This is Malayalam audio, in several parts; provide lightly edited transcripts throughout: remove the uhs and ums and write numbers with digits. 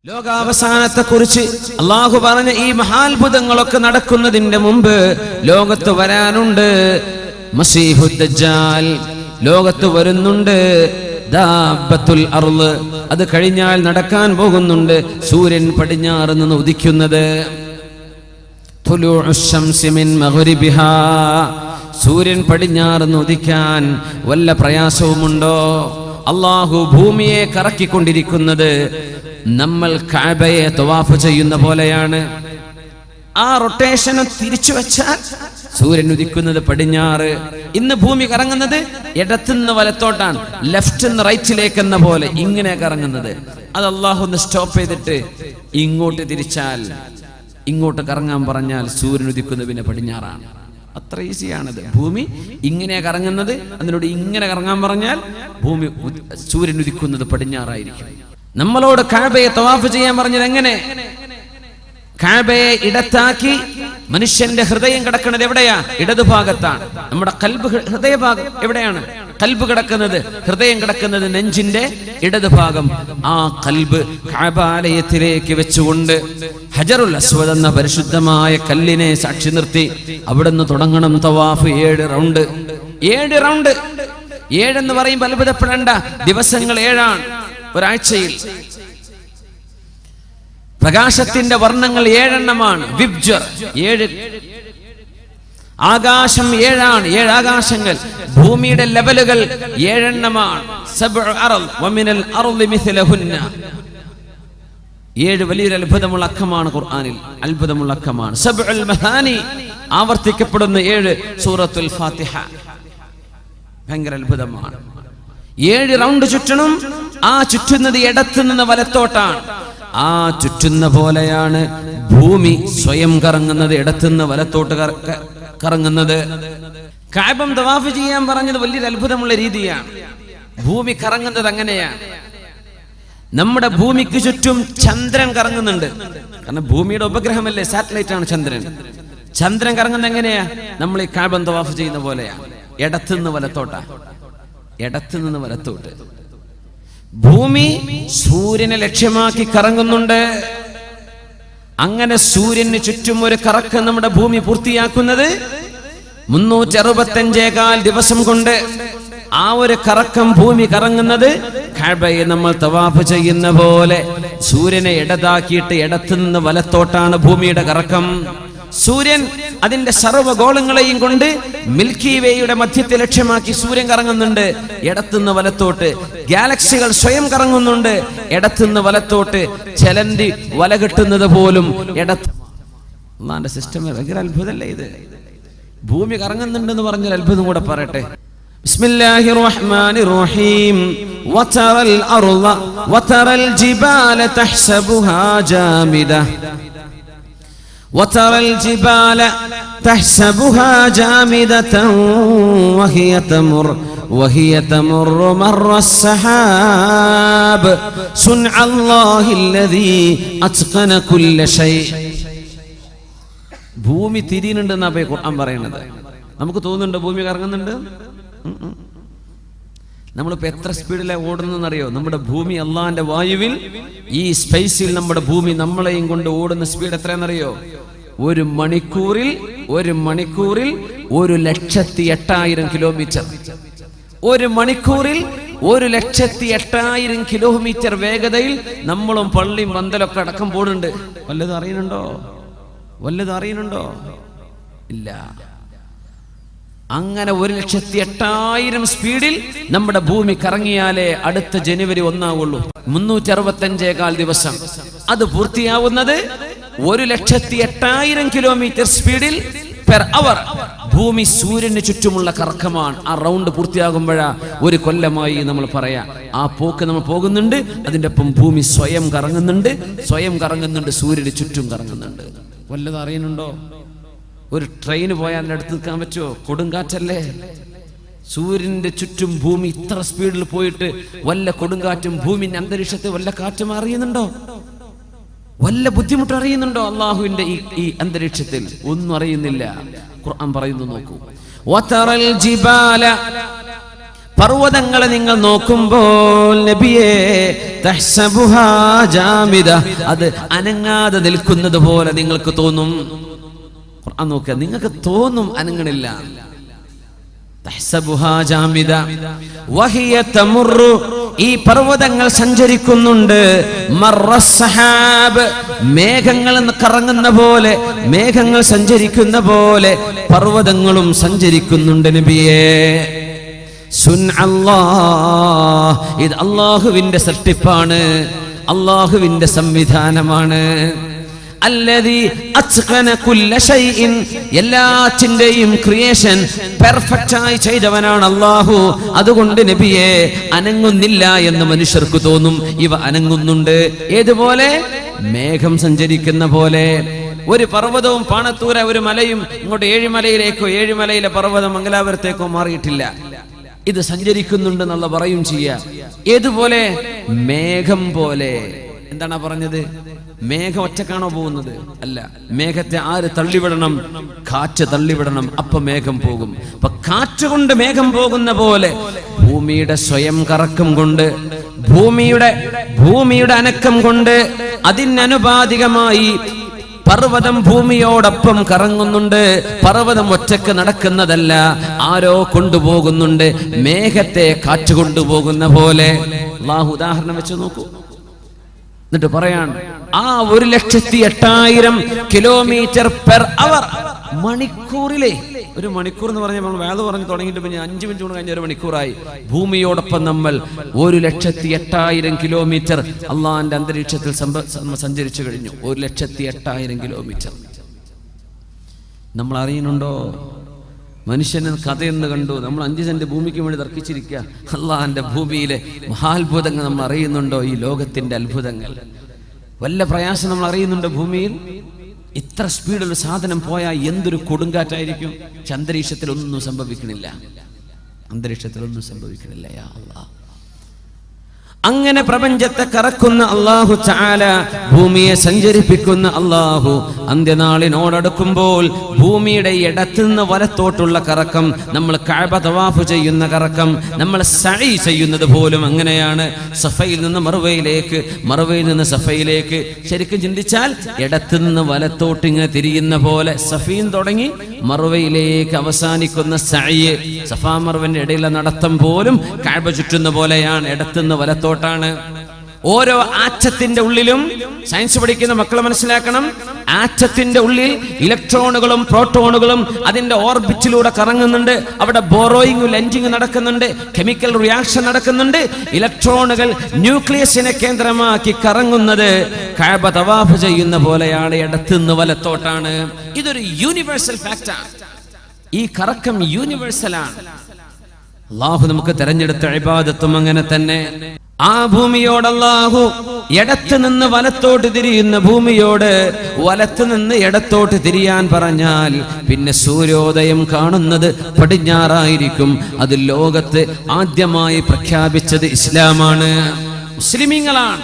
ലോകാവസാനത്തെ കുറിച്ച് അള്ളാഹു പറഞ്ഞ ഈ മഹാത്ഭുതങ്ങളൊക്കെ നടക്കുന്നതിന്റെ മുമ്പ് ലോകത്ത് വരാനുണ്ട് മസീഹുദ് ദജ്ജാൽ, ലോകത്ത് വരുന്നുണ്ട് ദാബത്തുൽ അർള്, അത് കഴിഞ്ഞാൽ നടക്കാൻ പോകുന്നുണ്ട് സൂര്യൻ പടിഞ്ഞാറ് നിന്ന് ഉദിക്കുന്നത്. തുലൂഉശ് ശംസി മിൻ മഗ്രിബിഹാ, സൂര്യൻ പടിഞ്ഞാറ് നിന്ന് ഉദിക്കാൻ വല്ല പ്രയാസവുമുണ്ടോ? അള്ളാഹു ഭൂമിയെ കറക്കിക്കൊണ്ടിരിക്കുന്നത് നമ്മൾ കഅബയെ തവാഫ് ചെയ്യുന്ന പോലെയാണ്. ആ റൊട്ടേഷനെ തിരിച്ചു വെച്ചാൽ സൂര്യൻ ഉദിക്കുന്നത് പടിഞ്ഞാറ്. ഇന്ന് ഭൂമി കറങ്ങുന്നത് ഇടത്തുനിന്ന് വലത്തോട്ടാണ്, ലെഫ്റ്റ് നിന്ന് റൈറ്റിലേക്ക് എന്ന പോലെ ഇങ്ങനെ കറങ്ങുന്നത്. അത് അള്ളാഹു ഒന്ന് സ്റ്റോപ്പ് ചെയ്തിട്ട് ഇങ്ങോട്ട് തിരിച്ചാൽ, ഇങ്ങോട്ട് കറങ്ങാൻ പറഞ്ഞാൽ സൂര്യൻ ഉദിക്കുന്നത് പിന്നെ പടിഞ്ഞാറാണ്. അത്ര ഈസിയാണത്. ഭൂമി ഇങ്ങനെ കറങ്ങുന്നത്, അതിനോട് ഇങ്ങനെ കറങ്ങാൻ പറഞ്ഞാൽ ഭൂമി സൂര്യൻ ഉദിക്കുന്നത് പടിഞ്ഞാറായിരിക്കും. നമ്മളോട് കഅബയെ തവാഫ് ചെയ്യാൻ പറഞ്ഞത് എങ്ങനെ? കഅബയെ ഇടത്താക്കി മനുഷ്യന്റെ ഹൃദയം കിടക്കുന്നത് എവിടെയാ? ഇടതുഭാഗത്താണ്. നമ്മുടെ കൽബ്, ഹൃദയഭാഗം എവിടെയാണ്? കൽബ് കിടക്കുന്നത്, ഹൃദയം കിടക്കുന്നത് നെഞ്ചിന്റെ ഇടതുഭാഗം. ആ കൽബ് കഅബാലയത്തിലേക്ക് വെച്ചുകൊണ്ട് ഹജറുൽ അസ്വദ് എന്ന പരിശുദ്ധമായ കല്ലിനെ സാക്ഷി നിർത്തി അവിടുന്ന് തുടങ്ങണം തവാഫ്. 7 റൗണ്ട്. 7 റൗണ്ട്. 7 എന്ന് പറയുമ്പോൾ അത്ഭുതപ്പെടേണ്ട, ദിവസങ്ങൾ 7ആണ്. ഒരാഴ്ചയിൽ പ്രകാശത്തിന്റെ വർണ്ണങ്ങൾ 7 എണ്ണമാണ്. വിബ്ജർ 7, ആകാശം 7ആണ്. 7 ആകാശങ്ങൾ. ഭൂമിയുടെ ലെവലുകൾ 7 എണ്ണമാണ്. 7 വലിയൊരു അത്ഭുതമുള്ള അക്കമാണ് ഖുർആനിൽ. അത്ഭുതമുള്ള അക്കമാണ്. സബ്ഉൽ മഹാനി ആവർത്തിക്കപ്പെടുന്ന 7 സൂറത്തുൽ ഫാത്തിഹ. ഭയങ്കര അത്ഭുതമാണ്. 7 റൗണ്ട് ചുറ്റണം. ആ ചുറ്റുന്നത് ഇടത്തു നിന്ന് വലത്തോട്ടാണ്. ആ ചുറ്റുന്ന പോലെയാണ് ഭൂമി സ്വയം കറങ്ങുന്നത്, ഇടത്തുനിന്ന് വലത്തോട്ട് കറങ്ങുന്നത്. കഅബം തവാഫ് ചെയ്യാൻ പറഞ്ഞത് വലിയൊരു അത്ഭുതമുള്ള രീതിയാണ്. ഭൂമി കറങ്ങുന്നത് അങ്ങനെയാണ്. നമ്മുടെ ഭൂമിക്ക് ചുറ്റും ചന്ദ്രൻ കറങ്ങുന്നുണ്ട്. കാരണം ഭൂമിയുടെ ഉപഗ്രഹമല്ലേ, സാറ്റലൈറ്റ് ആണ് ചന്ദ്രൻ. ചന്ദ്രൻ കറങ്ങുന്നത് എങ്ങനെയാ? നമ്മൾ ഈ കഅബം തവാഫ് ചെയ്യുന്ന പോലെയാണ്. ഇടത്തുനിന്ന് വലത്തോട്ടാ, ഇടത്തുനിന്ന് വലത്തോട്ട്. ഭൂമി സൂര്യനെ ലക്ഷ്യമാക്കി കറങ്ങുന്നുണ്ട്. അങ്ങനെ സൂര്യന് ചുറ്റും ഒരു കറക്കം നമ്മുടെ ഭൂമി പൂർത്തിയാക്കുന്നത് 365 ദിവസം കൊണ്ട്. ആ ഒരു കറക്കം ഭൂമി കറങ്ങുന്നത് കഅബയെ നമ്മൾ തവാഫ് ചെയ്യുന്ന പോലെ സൂര്യനെ ഇടതാക്കിയിട്ട് ഇടത്തുനിന്ന് വലത്തോട്ടാണ് ഭൂമിയുടെ കറക്കം. സൂര്യൻ അതിന്റെ സർവ്വഗോളങ്ങളെയും കൊണ്ട് മിൽക്കി വേയുടെ മധ്യത്തെ ലക്ഷ്യമാക്കി സൂര്യൻ കറങ്ങുന്നുണ്ട്, ഇടത്തുനിന്ന് വലത്തോട്ട്. ഗാലക്സികൾ സ്വയം കറങ്ങുന്നുണ്ട്, ഇടത്തുനിന്ന് വലത്തോട്ട്. ചെലന്തി വല കെട്ടുന്നത് പോലും ഇടത്ത്. അല്ലാഹുവിന്റെ സിസ്റ്റം ഭയങ്കര അത്ഭുതമല്ലേ ഇത്? ഭൂമി കറങ്ങുന്നുണ്ടെന്ന് പറഞ്ഞാൽ അത്ഭുതം കൂടെ പറയട്ടെ. ബിസ്മില്ലാഹിർ റഹ്മാനിർ റഹീം. വതറൽ അർള വതറൽ ജിബാല തഹ്സബുഹാ ജാമിദ وترى الجبال تحسبها جامدة وهي تمر مر السحاب صنع الله الذي أتقن كل شيء. ഭൂമി തിരിയുന്നുണ്ടെന്നാ ഖുർആൻ പറയുന്നത്. നമുക്ക് തോന്നുന്നുണ്ട് ഭൂമി കറങ്ങുന്നുണ്ട്? നമ്മളിപ്പോ എത്ര സ്പീഡിലാണ് ഓടുന്നറിയോ? നമ്മുടെ ഭൂമി അള്ളാന്റെ വായുവിൽ, ഈ സ്പേസിൽ നമ്മുടെ ഭൂമി നമ്മളെയും കൊണ്ട് ഓടുന്ന സ്പീഡ് എത്രയാണെന്നറിയോ? 1 മണിക്കൂറിൽ 1,08,000 കിലോമീറ്റർ. 1 മണിക്കൂറിൽ 1,08,000 കിലോമീറ്റർ വേഗതയിൽ നമ്മളും പള്ളിയും പന്തലൊക്കെ അടക്കം പോകുന്നുണ്ട്. വല്ലതും അറിയുന്നുണ്ടോ? ഇല്ല. അങ്ങനെ 1,08,000 സ്പീഡിൽ നമ്മുടെ ഭൂമി കറങ്ങിയാലേ അടുത്ത ജനുവരി 1 ആവുള്ളൂ. 365 ദിവസം. അത് പൂർത്തിയാവുന്നത് 1,08,000 കിലോമീറ്റർ സ്പീഡിൽ പെർ അവർ. ഭൂമി സൂര്യന് ചുറ്റുമുള്ള കറക്കമാണ്. ആ റൗണ്ട് പൂർത്തിയാകുമ്പോഴാ 1 കൊല്ലമായി നമ്മൾ പറയാ. ആ പോക്ക് നമ്മൾ പോകുന്നുണ്ട്. അതിന്റെ ഒപ്പം ഭൂമി സ്വയം കറങ്ങുന്നുണ്ട്, സൂര്യന് ചുറ്റും കറങ്ങുന്നുണ്ട്. വല്ലതും അറിയുന്നുണ്ടോ? ഒരു ട്രെയിന് പോയാൽ അതിൻ്റെ അടുത്ത് നിൽക്കാൻ പറ്റുമോ? കൊടുങ്കാറ്റല്ലേ. സൂര്യന്റെ ചുറ്റും ഭൂമി ഇത്ര സ്പീഡിൽ പോയിട്ട് വല്ല കൊടുങ്കാറ്റും ഭൂമിന്റെ അന്തരീക്ഷത്തിൽ വല്ല കാറ്റും അറിയുന്നുണ്ടോ? വല്ല ബുദ്ധിമുട്ട് അറിയുന്നുണ്ടോ? അള്ളാഹുവിന്റെ ഈ അന്തരീക്ഷത്തിൽ ഒന്നും അറിയുന്നില്ല. ഖുർആൻ പറയുന്നു, നോക്കൂ. വതറൽ ജിബാല പർവ്വതങ്ങളെ നിങ്ങൾ നോക്കുമ്പോൾ നബിയേ തഹ്സബുഹാ ജാമിദ, അത് അനങ്ങാതെ നിൽക്കുന്നത് പോലെ നിങ്ങൾക്ക് തോന്നും. ഖുർആൻ നോക്കുക, നിങ്ങൾക്ക് തോന്നും അനങ്ങണില്ല. തഹ്സബുഹാ ജാമിദ വഹിയ തമുറു, ഈ പർവ്വതങ്ങൾ സഞ്ചരിക്കുന്നുണ്ട്. മർറസ്സഹാബ്, മേഘങ്ങൾ കറങ്ങുന്ന പോലെ, മേഘങ്ങൾ സഞ്ചരിക്കുന്ന പോലെ പർവ്വതങ്ങളും സഞ്ചരിക്കുന്നുണ്ട് നബിയേ. സുൻഅല്ലാഹ്, ഇത് അല്ലാഹുവിന്റെ സൃഷ്ടിപ്പാണ്, അല്ലാഹുവിന്റെ സംവിധാനമാണ്. അല്ലദീ അത്ഖന കുല്ല ഷൈഇൻ, എല്ലാറ്റിന്റെയും ക്രിയേഷൻ പെർഫെക്റ്റ് ആയി ചെയ്തവനാണ് അല്ലാഹു. അതുകൊണ്ട് നബിയെ അനങ്ങുന്നില്ല എന്ന് മനുഷ്യർക്ക് തോന്നും. ഇവ അനങ്ങുന്നുണ്ട്. ഏതുപോലെ? മേഘം സഞ്ചരിക്കുന്ന പോലെ. ഒരു പർവ്വതവും പാണത്തൂര ഒരു മലയും ഇങ്ങോട്ട് ഏഴിമലയിലേക്കോ ഏഴിമലയിലെ പർവ്വതം മംഗലാപുരത്തേക്കോ മാറിയിട്ടില്ല. ഇത് സഞ്ചരിക്കുന്നുണ്ട് എന്നുള്ള പറയും ചെയ്യാം. ഏതുപോലെ? മേഘം പോലെ. എന്താണ് പറഞ്ഞത്? മേഘം ഒറ്റക്കാണോ പോകുന്നത്? അല്ല, മേഘത്തെ ആര് തള്ളിവിടണം? കാറ്റ് തള്ളിവിടണം, അപ്പൊ മേഘം പോകും. അപ്പൊ കാറ്റ് കൊണ്ട് മേഘം പോകുന്ന പോലെ ഭൂമിയുടെ സ്വയം കറക്കം കൊണ്ട്, ഭൂമിയുടെ അനക്കം കൊണ്ട് അതിനനുപാതികമായി പർവ്വതം ഭൂമിയോടൊപ്പം കറങ്ങുന്നുണ്ട്. പർവ്വതം ഒറ്റക്ക് നടക്കുന്നതല്ല, ആരോ കൊണ്ടുപോകുന്നുണ്ട്. മേഘത്തെ കാറ്റ് കൊണ്ടുപോകുന്ന പോലെ. അല്ലാഹു ഉദാഹരണം വെച്ച് നോക്കൂ. എന്നിട്ട് പറയാൻ, ആ 1,08,000 കിലോമീറ്റർ പെർ അവർ, മണിക്കൂറിലെ, ഒരു മണിക്കൂർ എന്ന് പറഞ്ഞാൽ നമ്മൾ വേദ പറഞ്ഞു തുടങ്ങിയിട്ട് പിന്നെ 5 മിനിറ്റ് കൊണ്ട് കഴിഞ്ഞ 1 മണിക്കൂറായി. ഭൂമിയോടൊപ്പം നമ്മൾ 1,08,000 കിലോമീറ്റർ അള്ളാന്റെ അന്തരീക്ഷത്തിൽ സഞ്ചരിച്ചു കഴിഞ്ഞു. 1,08,000 കിലോമീറ്റർ. നമ്മൾ അറിയുന്നുണ്ടോ? മനുഷ്യന് കഥയെന്ന് കണ്ടു. നമ്മൾ 5 സെന്റ് ഭൂമിക്ക് വേണ്ടി തർക്കിച്ചിരിക്കുക. അള്ളാന്റെ ഭൂമിയിലെ മഹാത്ഭുതങ്ങൾ നമ്മൾ അറിയുന്നുണ്ടോ? ഈ ലോകത്തിന്റെ അത്ഭുതങ്ങൾ. വല്ല പ്രയാസം നമ്മൾ അറിയുന്നുണ്ടോ? ഭൂമിയിൽ ഇത്ര സ്പീഡിൽ സാധനം പോയാൽ എന്തൊരു കൊടുങ്കാറ്റായിരിക്കും. പക്ഷെ അന്തരീക്ഷത്തിലൊന്നും സംഭവിക്കണില്ല. യാ അല്ലാഹ്. അങ്ങനെ പ്രപഞ്ചത്തെ കറക്കുന്ന അല്ലാഹു തആല, ഭൂമിയെ സഞ്ചരിപ്പിക്കുന്ന അല്ലാഹു, അന്ത്യനാളിനോടടുക്കുമ്പോൾ ഭൂമിയുടെ ഇടത്തുനിന്ന് വലത്തോട്ടുള്ള കറക്കം, നമ്മൾ കഅബ തവാഫ് ചെയ്യുന്ന കറക്കം, നമ്മൾ സഈ ചെയ്യുന്നത് പോലും അങ്ങനെയാണ്. സഫയിൽ നിന്ന് മർവയിലേക്ക്, മർവയിൽ നിന്ന് സഫയിലേക്ക്. ശരിക്കും ചിന്തിച്ചാൽ ഇടത്തുനിന്ന് വലത്തോട്ട് ഇങ്ങനെ തിരിയുന്ന പോലെ സഫീൻ തുടങ്ങി മർവയിലേക്ക് അവസാനിക്കുന്ന സഈ, സഫാ മർവന്റെ ഇടയിലെ നടത്തം പോലും കഅബ ചുറ്റുന്ന പോലെയാണ്. ഇടത്തുനിന്ന് വലത്തോട്ട്. ഓരോ ആറ്റത്തിന്റെ ഉള്ളിലും, സയൻസ് പഠിക്കുന്ന മക്കൾ മനസ്സിലാക്കണം, ആറ്റത്തിന്റെ ഉള്ളിൽ ഇലക്ട്രോണുകളും പ്രോട്ടോണുകളും അതിന്റെ ഓർബിറ്റിലൂടെ കറങ്ങുന്നുണ്ട്. അവിടെ ബോറോയിങ് ലെൻഡിങ് നടക്കുന്നുണ്ട്, കെമിക്കൽ റിയാക്ഷൻ നടക്കുന്നുണ്ട്. ഇലക്ട്രോണുകൾ ന്യൂക്ലിയസിനെ കേന്ദ്രമാക്കി കറങ്ങുന്നത് കഅബ തവാഫ് ചെയ്യുന്ന പോലെയാണ്. ഇടത്തുനിന്ന് വലത്തോട്ടാണ്. ഇതൊരു യൂണിവേഴ്സൽ ഫാക്റ്റാണ്. ഈ കറക്കം യൂണിവേഴ്സലാണ്. അല്ലാഹു നമുക്ക് തെരഞ്ഞെടുത്ത ഇബാദത്തും അങ്ങനെ തന്നെ. ആ ഭൂമിയോട് അല്ലാഹു ഇടത്ത് നിന്ന് വലത്തോട്ട് തിരിയുന്ന ഭൂമിയോട് വലത്ത് നിന്ന് ഇടത്തോട്ട് തിരിയാൻ പറഞ്ഞാൽ പിന്നെ സൂര്യോദയം കാണുന്നത് പടിഞ്ഞാറായിരിക്കും. അത് ലോകത്ത് ആദ്യമായി പ്രഖ്യാപിച്ചത് ഇസ്ലാമാണ്, മുസ്ലിമീങ്ങളാണ്.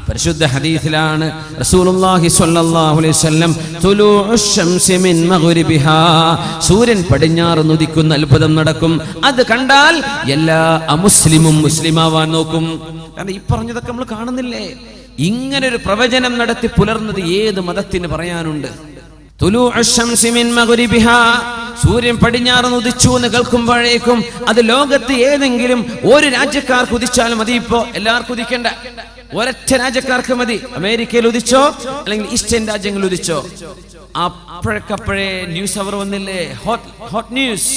പരിശുദ്ധ ഹദീസിലാണ് റസൂലുള്ളാഹി സ്വല്ലല്ലാഹു അലൈഹി വസല്ലം തുലൂഉശ് ശംസി മിൻ മഗ്രിബിഹാ, സൂര്യൻ പടിഞ്ഞാറ് ഉദിക്കുന്ന അത്ഭുതം നടക്കും. അത് കണ്ടാൽ എല്ലാ അമുസ്ലിമും മുസ്ലിമാവാൻ നോക്കും. കാരണം ഈ പറഞ്ഞതൊക്കെ നമ്മൾ കാണുന്നില്ലേ? ഇങ്ങനെ ഒരു പ്രവചനം നടത്തി പുലർന്നത് ഏത് മതത്തിന് പറയാനുണ്ട്? തുലൂഉശ് ശംസി മിൻ മഗ്രിബിഹാ, സൂര്യൻ പടിഞ്ഞാറ് ഉദിച്ചു എന്ന് കേൾക്കുമ്പോഴേക്കും അത് ലോകത്ത് ഏതെങ്കിലും ഒരു രാജ്യക്കാർക്ക് ഉദിച്ചാലും മതി. ഇപ്പോ എല്ലാവർക്കും ഉദിക്കണ്ട, ഒരൊറ്റ രാജ്യക്കാർക്ക് മതി. അമേരിക്കയിൽ ഉദിച്ചോ അല്ലെങ്കിൽ ഈസ്റ്റേൺ രാജ്യങ്ങളിൽ ഉദിച്ചോ, അപ്പോഴേക്കപ്പോഴേ ന്യൂസ് അവർ വന്നില്ലേ? Hot news.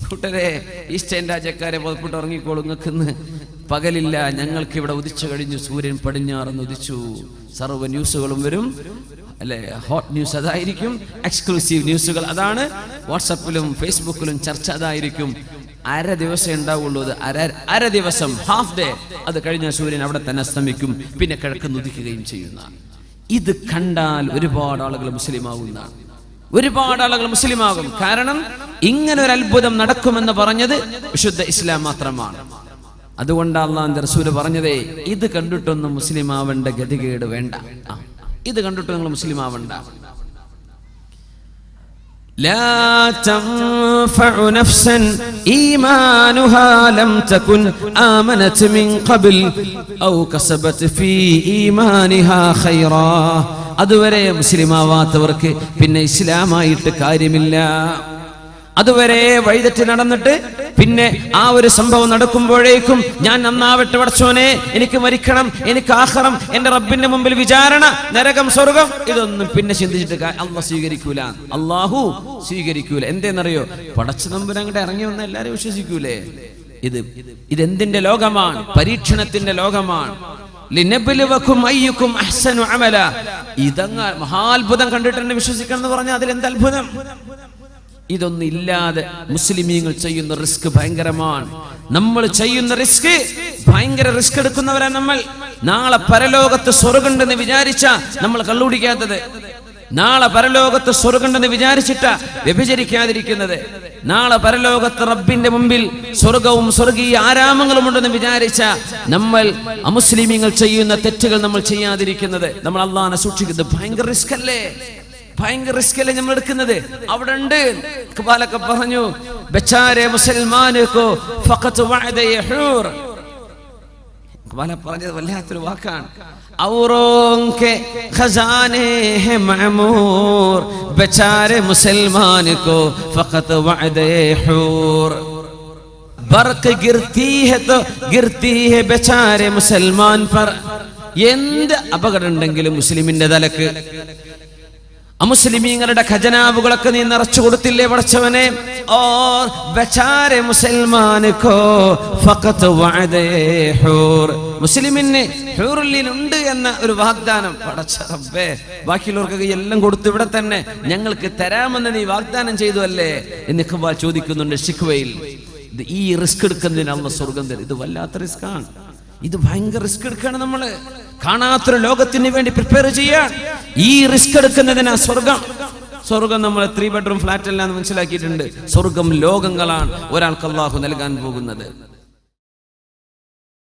കൂട്ടരെ, ഈസ്റ്റേൺ രാജ്യക്കാരെ പുറപ്പെട്ട് ഇറങ്ങിക്കോളൂ, നിങ്ങൾക്കിന്ന് പകലില്ല, ഞങ്ങൾക്ക് ഇവിടെ ഉദിച്ചു കഴിഞ്ഞു, സൂര്യൻ പടിഞ്ഞാറെന്ന് ഉദിച്ചു. സർവ്വ ന്യൂസുകളും വരും അല്ലെ? ഹോട്ട് ന്യൂസ് അതായിരിക്കും, എക്സ്ക്ലൂസീവ് ന്യൂസുകൾ അതാണ്. വാട്സപ്പിലും ഫേസ്ബുക്കിലും ചർച്ച അതായിരിക്കും. അര ദിവസം ഉണ്ടാവുള്ളൂ. അത് അര ദിവസം, ഹാഫ് ഡേ. അത് കഴിഞ്ഞ സൂര്യൻ അവിടെ തന്നെ അസ്തമിക്കും, പിന്നെ കിഴക്ക് ഉദിക്കുകയും ചെയ്യുന്ന. ഇത് കണ്ടാൽ ഒരുപാട് ആളുകൾ മുസ്ലിമാകുന്നതാണ്. ഒരുപാട് ആളുകൾ മുസ്ലിമാകും. കാരണം ഇങ്ങനെ ഒരു അത്ഭുതം നടക്കുമെന്ന് പറഞ്ഞത് വിശുദ്ധ ഇസ്ലാം മാത്രമാണ്. അതുകൊണ്ട് അല്ലാഹുവിന്റെ റസൂൽ പറഞ്ഞതേ, ഇത് കണ്ടിട്ടൊന്നും മുസ്ലിം ആവേണ്ട ഗതികേട് വേണ്ട. ഇത് കണ്ടിട്ട് നിങ്ങൾ മുസ്ലിം ആവണ്ട. لا تنفع نفسا إيمانها لم تكن آمنت من قبل أو كسبت في إيمانها خيرا. അതുവരെ മുസ്ലിമാവാത്തവർക്ക് പിന്നെ ഇസ്ലാമായിട്ട് കാര്യമില്ല. അതുവരെ വഴിതെറ്റി നടന്നിട്ട് പിന്നെ ആ ഒരു സംഭവം നടക്കുമ്പോഴേക്കും ഞാൻ നന്നാവട്ടെ പടച്ചോനെ, എനിക്ക് മരിക്കണം, എനിക്ക് ആഖിറം, എന്റെ റബ്ബിന്റെ മുമ്പിൽ വിചാരണ, നരകം, സ്വർഗം, ഇതൊന്നും പിന്നെ ചിന്തിച്ചിട്ട് അള്ളാഹ് സ്വീകരിക്കൂല. അള്ളാഹു സ്വീകരിക്കൂല. എന്തേന്നറിയോ? പടച്ച തമ്പുരാൻ അങ്ങോട്ട് ഇറങ്ങി വന്ന എല്ലാരും വിശ്വസിക്കൂലേ? ഇതെന്തിന്റെ ലോകമാണ്? പരീക്ഷണത്തിന്റെ ലോകമാണ്. ലിനബ്ലുവകും അയ്യുക്കും അഹ്സനു അമല. ഇതങ്ങ് മഹാത്ഭുതം കണ്ടിട്ട് വിശ്വസിക്കണം എന്ന് പറഞ്ഞാൽ അതിലെന്ത് അത്ഭുതം? ഇതൊന്നും ഇല്ലാതെ മുസ്ലിമീങ്ങൾ ചെയ്യുന്ന റിസ്ക് ഭയങ്കരമാണ്. നമ്മൾ ചെയ്യുന്ന റിസ്ക് ഭയങ്കര റിസ്ക് എടുക്കുന്നവരാണ് നമ്മൾ. നാളെ പരലോകത്ത് സ്വർഗ്ഗമുണ്ടെന്ന് വിചാരിച്ച നമ്മൾ കള്ളുടിക്കാത്തത്, നാളെ പരലോകത്ത് സ്വർഗ്ഗമുണ്ടെന്ന് വിചാരിച്ചിട്ടാ വ്യഭിചരിക്കാതിരിക്കുന്നത്, നാളെ പരലോകത്ത് റബ്ബിന്റെ മുമ്പിൽ സ്വർഗവും സ്വർഗീയ ആരാമങ്ങളും ഉണ്ടെന്ന് വിചാരിച്ച നമ്മൾ അമുസ്ലിമീങ്ങൾ ചെയ്യുന്ന തെറ്റുകൾ നമ്മൾ ചെയ്യാതിരിക്കുന്നത്, നമ്മൾ അള്ളാഹനെ സൂക്ഷിക്കുന്നത് ഭയങ്കര റിസ്ക് അല്ലേ? ഭയങ്കര റിസ്ക് അല്ലേ നമ്മൾ എടുക്കുന്നത്? അവിടെ ഉണ്ട് ഇഖ്ബാലൊക്കെ പറഞ്ഞു, ബച്ചാരെ മുസൽമാനോ ഫഖത്ത് വഅദ യഹൂർ. ഇഖ്ബാല പറഞ്ഞത് വല്ലാത്തൊരു വാക്കാണ്. ഔറോംകെ ഖസാനെ ഹെ മഅമൂർ ബച്ചാരെ മുസൽമാനോ ഫഖത്ത് വഅദ യഹൂർ. ബർഖ് ഗിർതി ഹെ തോ ഗിർതി ഹെ ബച്ചാരെ മുസൽമാൻ പർ. എന്ത് അപകടം ഉണ്ടെങ്കിലും മുസ്ലിമിന്റെ തലക്ക്, അമുസ്ലിമീങ്ങളുടെ ഖജനാവുകളൊക്കെ നീ നിറച്ചു കൊടുത്തില്ലേ പടച്ചവനെ? ഓർ ബച്ചാരെ മുസൽമാനോ ഫഖത്ത് വഅദ ഹൂർ. മുസ്ലിമിന് ഹൂറുൽ ഉണ്ട് എന്ന ഒരു വാഗ്ദാനം പടച്ച റബ്ബേ, ബാക്കിയുള്ളവർക്കൊക്കെ എല്ലാം കൊടുത്തു, ഇവിടെ തന്നെ ഞങ്ങൾക്ക് തരാമെന്ന് നീ വാഗ്ദാനം ചെയ്തു അല്ലേ എന്ന് ഇഖ്ബാൽ ചോദിക്കുന്നുണ്ട് ശിഖ്വയിൽ. ഈ റിസ്ക് എടുക്കുന്നതിന് അല്ലാഹ് സ്വർഗ്ഗം തരും. ഇത് വല്ലാത്ത റിസ്ക്കാണ്. ഇത് ഭയങ്കര റിസ്ക് എടുക്കുകയാണ്. നമ്മള് കാണാത്തൊരു ലോകത്തിന് വേണ്ടി പ്രിപ്പയർ ചെയ്യാൻ ഈ റിസ്ക് എടുക്കുന്നതിനാ സ്വർഗം നമ്മൾ 3 ബെഡ്റൂം ഫ്ലാറ്റ് അല്ല എന്ന് മനസ്സിലാക്കിയിട്ടുണ്ട്. സ്വർഗം ലോകങ്ങളാണ് ഒരാൾക്ക് അല്ലാഹു നൽകാൻ പോകുന്നത്.